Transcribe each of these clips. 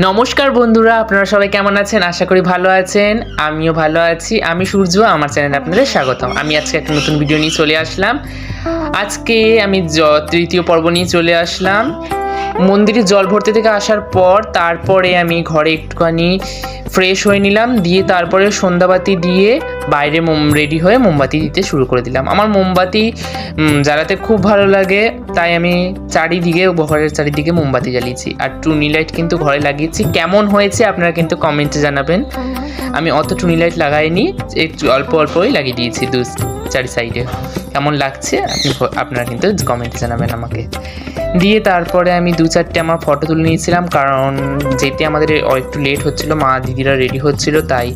নমস্কার বন্ধুরা, আপনারা সবাই কেমন আছেন? আশা করি ভালো আছেন। আমিও ভালো আছি। আমি সূর্য, আমার চ্যানেলে আপনাদের স্বাগতম। আমি আজকে একটা নতুন ভিডিও নিয়ে চলে আসলাম। আজকে আমি তৃতীয় পর্ব নিয়ে চলে আসলাম। মন্দিরে জল ভর্তি থেকে আসার পর তারপরে আমি ঘরে একটুখানি ফ্রেশ হয়ে নিলাম, দিয়ে তারপরে সন্ধ্যাবাতি দিয়ে বাইরে রেডি হয়ে মোমবাতি দিতে শুরু করে দিলাম। আমার মোমবাতি জ্বালাতে খুব ভালো লাগে, তাই আমি ঘরের চারিদিকে মোমবাতি জ্বালিয়েছি। আর টুনি লাইট কিন্তু ঘরে লাগিয়েছি। কেমন হয়েছে আপনারা কিন্তু কমেন্টে জানাবেন। আমি অত টুনি লাইট লাগাইনি, একটু অল্প অল্পই লাগিয়ে দিয়েছি চারি সাইডে। কেমন লাগছে আপনারা কিন্তু কমেন্টে জানাবেন আমাকে। দিয়ে তারপরে আমি 2-4টে আমার ফটো তুলে নিয়েছিলাম, কারণ যেতে আমাদের একটু লেট হচ্ছিল, মা দিদিরা রেডি হচ্ছিল, তাই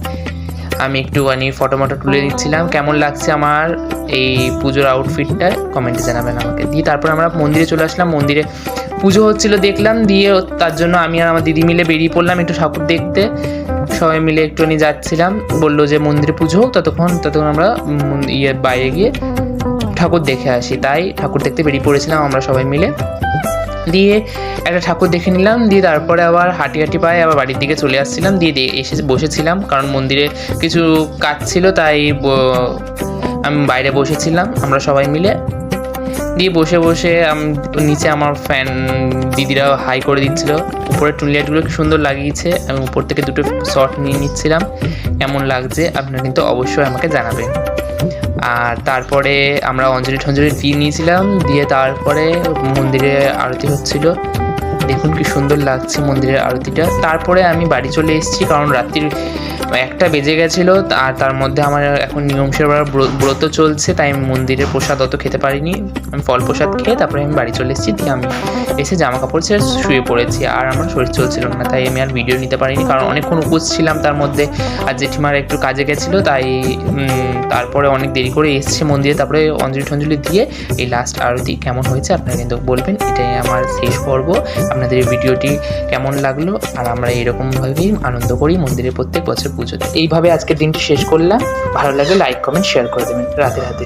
আমি একটুখানি ফটো তুলে নিচ্ছিলাম। কেমন লাগছে আমার এই পুজোর আউটফিটটা কমেন্টে জানাবেন আমাকে। দিয়ে তারপর আমরা মন্দিরে চলে আসলাম। মন্দিরে পুজো হচ্ছিল দেখলাম, দিয়ে তার জন্য আমি আর আমার দিদি মিলে বেরিয়ে পড়লাম একটু ঠাকুর দেখতে। সবাই মিলে একটুখানি যাচ্ছিলাম, বললো যে মন্দিরে পুজো হোক, ততক্ষণ আমরা বাইরে গিয়ে ঠাকুর দেখে আসি। তাই ঠাকুর দেখতে বেরিয়ে পড়েছিলাম আমরা সবাই মিলে। দিয়ে একটা ঠাকুর দেখে নিলাম, দিয়ে তারপরে আবার হাঁটি পায়ে আবার বাড়ির দিকে চলে আসছিলাম। দিয়ে এসে বসেছিলাম, কারণ মন্দিরে কিছু কাজ ছিল, তাই আমি বাইরে বসেছিলাম আমরা সবাই মিলে। দিয়ে বসে নিচে আমার দিদিরা হাই করে দিচ্ছিল। উপরে টুনলাইটগুলো কি সুন্দর লাগিয়েছে, আমি উপর থেকে দুটো শট নিয়ে নিচ্ছিলাম। কেমন লাগছে আপনারা কিন্তু অবশ্যই আমাকে জানাবেন। আর তারপরে আমরা অঞ্জলি দিয়ে নিয়েছিলাম। দিয়ে তারপরে মন্দিরে আরতি হচ্ছিল, দেখুন কি সুন্দর লাগছে মন্দিরের আরতিটা। তারপরে আমি বাড়ি চলে এসেছি, কারণ রাত্রির 1টা বেজে গেছিলো। আর তার মধ্যে আমার এখন নিয়ম সেবার ব্রত চলছে, তাই আমি মন্দিরের প্রসাদ অত খেতে পারিনি। আমি ফল প্রসাদ খেয়ে তারপরে আমি বাড়ি চলে এসেছি। দিয়ে আমি এসে জামা কাপড় ছেড়ে শুয়ে পড়েছি। আর আমার শরীর চলছিল না, তাই আমি আর ভিডিও নিতে পারিনি, কারণ অনেকক্ষণ উপোস ছিলাম তার মধ্যে। আর জেঠিমার একটু কাজে গেছিলো, তাই তারপরে অনেক দেরি করে এসছে মন্দিরে। তারপরে অঞ্জলি দিয়ে এই লাস্ট আরতি কেমন হয়েছে আপনারা কিন্তু বলবেন। এটাই আমার শেষ পর্ব। আপনাদের এই ভিডিওটি কেমন লাগলো? আর আমরা এরকমভাবেই আনন্দ করি মন্দিরে প্রত্যেক বছর পুজোতে। এইভাবে আজকের দিনটি শেষ করলাম। ভালো লাগলে লাইক, কমেন্ট, শেয়ার করে দেবেন। রাধে রাধে।